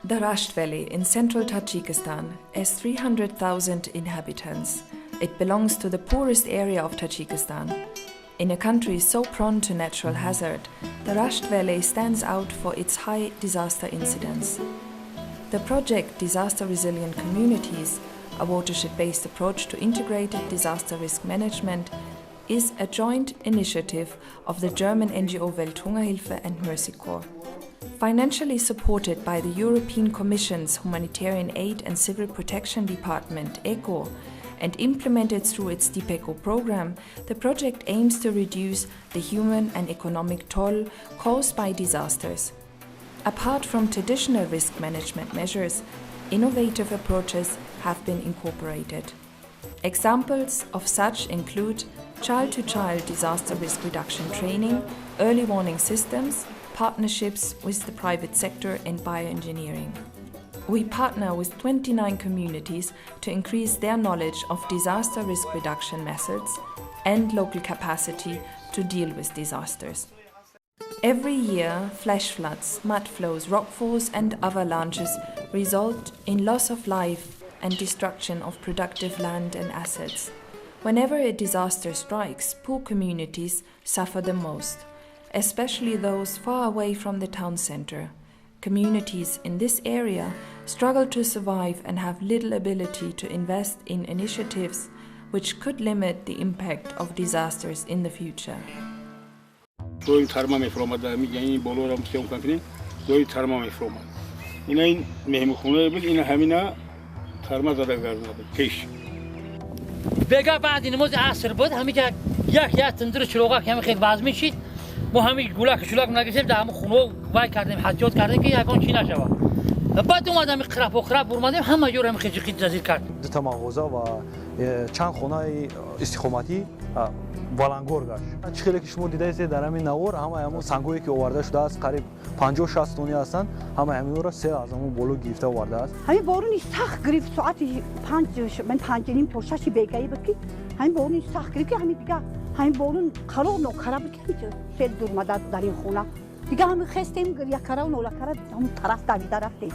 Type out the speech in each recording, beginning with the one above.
The Rasht Valley in central Tajikistan has 300,000 inhabitants. It belongs to the poorest area of Tajikistan. In a country so prone to natural hazard, the Rasht Valley stands out for its high disaster incidence. The project Disaster Resilient Communities, a watershed-based approach to integrated disaster risk management, is a joint initiative of the German NGO Welthungerhilfe and Mercy Corps. Financially supported by the European Commission's Humanitarian Aid and Civil Protection Department, ECHO, and implemented through its DPECO program, the project aims to reduce the human and economic toll caused by disasters. Apart from traditional risk management measures, innovative approaches have been incorporated. Examples of such include child-to-child disaster risk reduction training, early warning systems, partnerships with the private sector and bioengineering. We partner with 29 communities to increase their knowledge of disaster risk reduction methods and local capacity to deal with disasters. Every year, flash floods, mud flows, rockfalls and avalanches result in loss of life and destruction of productive land and assets. Whenever a disaster strikes, poor communities suffer the most, especially those far away from the town center. Communities in this area struggle to survive and have little ability to invest in initiatives which could limit the impact of disasters in the future. بگاه بعد این موز عصر بود همی که یک تندر چلوغا که همی خیلی باز میشید ما همی گولا کشولاک نگیسیم در همون خونو وای کردیم حجات کردیم که یکان چی نشوه بعد اومدم خراب و خراب برمادیم همه جور همی خیلی جزیر کرد دو تا مغازه و چند خونه استخداماتی والانگور گشت چخیلی که شما دیده است در همین نوار همون سنگویی که آورده شده است قریب 50-60 تونی هستند همه همین رو سه از همون بلو گرفته آورده است همین بارونی سخت گرفت ساعت 5 تا 6 بیگایی بود که همین بارونی سخت گرفت که همین دیگه همین بارون خراب که سیل دور مدد در این خونه دیگه همین خستیم یک کاره و نولا کاره همون طرف دویده رفتیم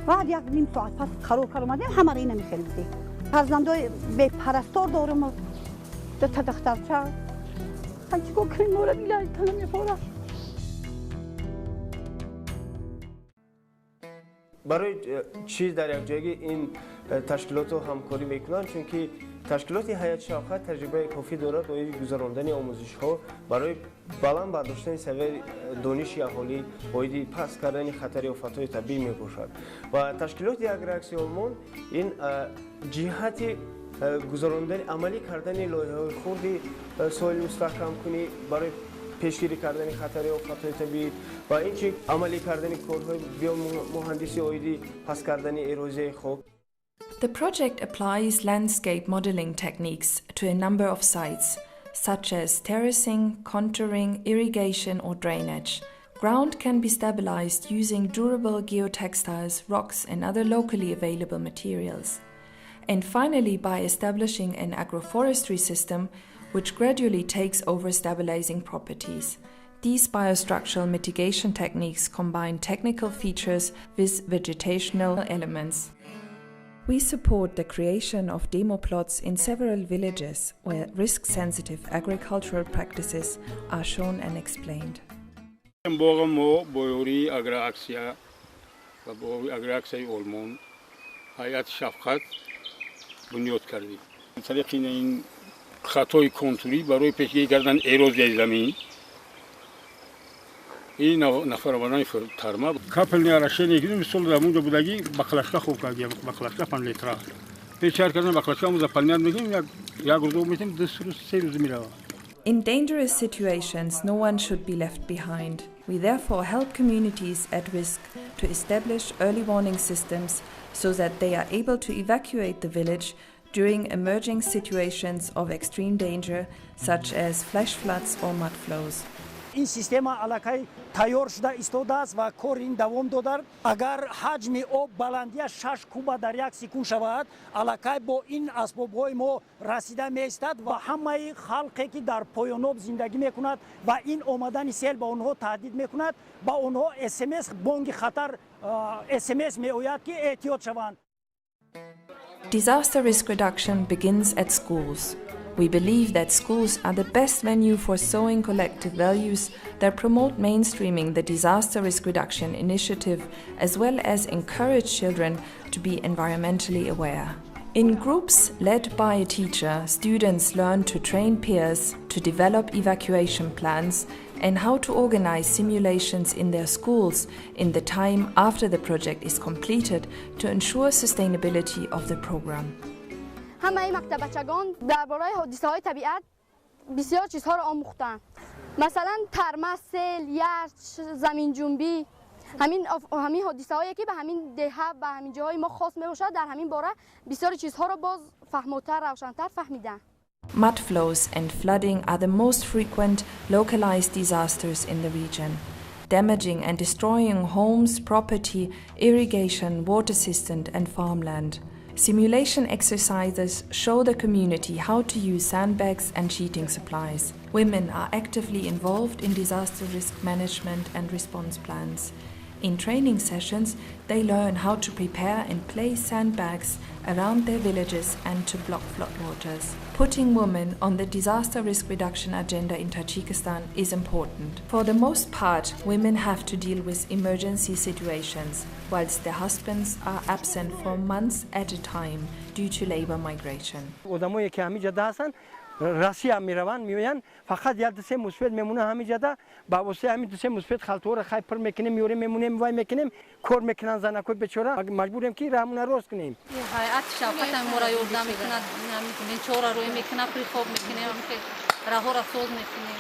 بعد یک نیم ساعت پس خراب اومدیم همه رو نمیخریدیم فرزندای به پرستار دارم دو تا دخترچه هنچی گو کنیم مورا بیلایی تنم میپورم برای چی در یک جایی این تشکیلات رو همکاری میکنن چون که تشکیلات هیئت شاخه تجربه کافی دارد برای گذراندن آموزش ها برای بلند برداشتن سوی دانش اهالی باید پس کردن خطر آفت‌های طبیعی میباشد و تشکیلات اگرکسی آلمان این جهت گذراندن عملی کردن لایحه‌های خردی سوال مستحکم کنی برای پیشگیری کردن خطر آفت‌های طبیعی و اینچه عملی کردن کارهای بیومهندسی آیدی پس کردن اروزه خوب. The project applies landscape modeling techniques to a number of sites, such as terracing, contouring, irrigation or drainage. Ground can be stabilized using durable geotextiles, rocks and other locally available materials. And finally, by establishing an agroforestry system which gradually takes over stabilizing properties. These biostructural mitigation techniques combine technical features with vegetational elements. We support the creation of demo plots in several villages where risk-sensitive agricultural practices are shown and explained. بنیاد کردیم. طریق این خطای کنتوری برای پیشگیری کردن اروزیای زمین. این نفر آوردن ترما. کپل نیارشه نگیریم مثل زمانجا بودگی بخلاشka خوب کردیم. بخلاشka 5 لیتر. پیشار کردن بخلاشka موزه پنیار میگیم یک روز میتیم 2 روز 3 روز میره. In dangerous situations, no one should be left behind. We therefore help communities at risk to establish early warning systems so that they are able to evacuate the village during emerging situations of extreme danger, such as flash floods or mud flows. این سیستم علاقه تیار شده ایستاده است و کار این دوام داده. اگر حجم آب بلندی 6 کوب در یک سکون شود، علاقه با این اسباب‌های ما رسیده می‌ایستد و همه خلقی که در پایان آب زندگی می‌کند و این آمدن سیل به آنها تهدید می‌کند، با آنها SMS بانگ خطر SMS می‌آید که احتیاط شوند. Disaster risk reduction begins at schools. We believe that schools are the best venue for sowing collective values that promote mainstreaming the disaster risk reduction initiative, as well as encourage children to be environmentally aware. In groups led by a teacher, students learn to train peers to develop evacuation plans and how to organize simulations in their schools in the time after the project is completed to ensure sustainability of the program. همه مکتبچگان درباره حادثه‌های طبیعت بسیار چیزها را آموختند. مثلا ترمه، سیل، یخ، زمین جنبی، همین حادثه‌هایی که به همین دهه و همین جاهای ما خاص می‌باشد، در همین باره بسیار چیزها را باز فهم‌تر، روشن‌تر فهمیدند. Mud flows and flooding are the most frequent localized disasters in the region, damaging and destroying homes, property, irrigation, water system and farmland. Simulation exercises show the community how to use sandbags and sheeting supplies. Women are actively involved in disaster risk management and response plans. In training sessions, they learn how to prepare and place sandbags around their villages and to block floodwaters. Putting women on the disaster risk reduction agenda in Tajikistan is important. For the most part, women have to deal with emergency situations, whilst their husbands are absent for months at a time due to labor migration. آدمایی که همینجا هستن راستی میروند میوین فقط یک دسته مثبت میمونه همینجا با واسه همین دسته مثبت خالتو رو خای پر میکنیم میوریم میمونیم وای میکنیم کار میکنن زنکوی بیچاره مجبوریم که رامون راست کنیم. هیئت شفقت ما را یوردن میکنه نمیکنین چورا روی میکنه پری خوب میکنیم که راه را سوز میکنیم.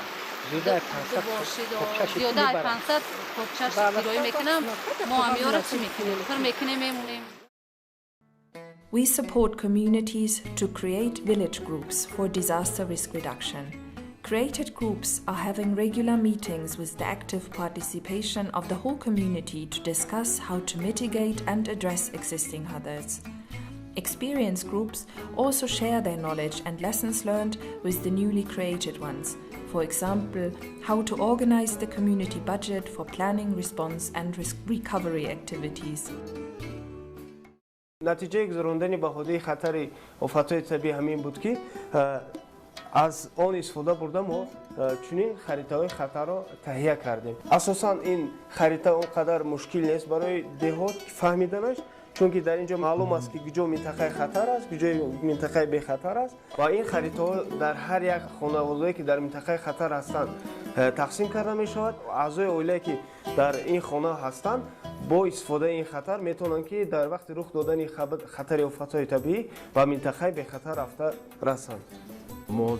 زیاده 500 خودچش روی میکنم ما همیارا چی میکنیم پر میکنیم میمونیم. We support communities to create village groups for disaster risk reduction. Created groups are having regular meetings with the active participation of the whole community to discuss how to mitigate and address existing hazards. Experienced groups also share their knowledge and lessons learned with the newly created ones. For example, how to organize the community budget for planning, response and recovery activities. نتیجه گذراندن به حوزه خطر آفت‌های طبیعی همین بود که از آن استفاده برده ما چنین خریطه‌های خطر را تهیه کردیم. اساساً این خریطه اونقدر مشکل نیست برای دهات فهمیدنش، چون که در اینجا معلوم است که کجا منطقه خطر است، کجا منطقه بی خطر است و این خریطه‌ها در هر یک خانواده‌ای که در منطقه خطر هستند تقسیم کرده می شود. اعضای عائله که در این خانه هستند با استفاده این خطر میتونن که در وقت رخ دادن خطر آفت‌های طبیعی و منطقه به خطر رفته رسند. ما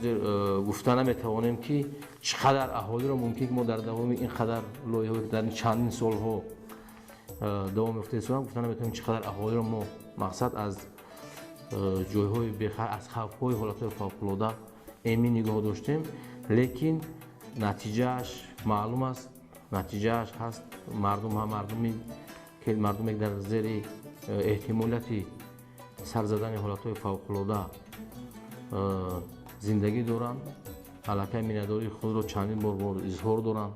گفتن نمیتوانیم که چقدر اهالی را ممکن ما در دوام این خطر لایحه‌ای در چندین سال‌ها دوام یافته است گفتن نمیتونیم چقدر اهالی را ما مقصد از جای‌های بخیر از خوف‌های حالت‌های فوق‌العاده امین نگاه داشتیم، لیکن نتیجهش معلوم است، نتیجهش هست مردمی که در زیر احتمالاتی سر زدن حالت‌های فوق‌العاده زندگی دارند، علاقه مینه‌داری خود را چندین بار اظهار دارند.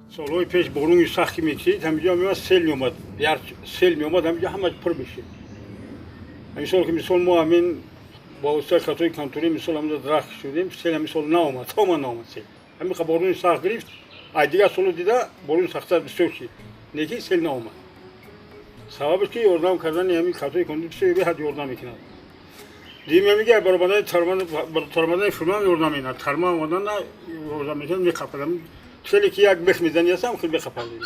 سالهای پیش بارون سختی میکشید همینجا میاد سیل میومد، یار سیل میومد همینجا همه پر میشه. همین سال که مثال ما همین با وسیله خطای کنترلی مثال همینجا درخت شدیم سیل همین سال ناومد، تمام ناومد سیل. همین که بارون سخت گرفت، دیگه سال دیده بارون سخت‌تر بسیار شد، لیکن سیل ناومد. سببش که یاردم کردن همین خطای کنترلی به حد یاردم میکنه. دیگه میگه برای ترمدن فرمان یاردم میکنه، ترما آمدن نه یاردم میکنه میخپدم. خیلی که یک بخ میزنی هستم خیلی بخپدیم.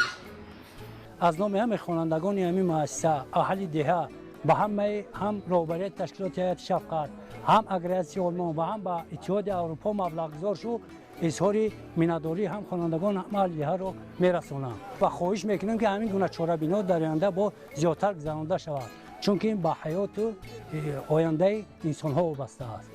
از نام همه خوانندگان همین مؤسسه اهل دهه با همه هم رهبری تشکیلات هیئت شفقت هم اگریسیون آلمان و هم با اتحاد اروپا مبلغ گذار شو اظهار مناداری هم خوانندگان عملیه ها رو میرسونم و خواهش میکنم که همین گونه چاره‌بینا در آینده با زیادتر گذرانده شود چون که این با حیات آینده انسان ها وابسته است.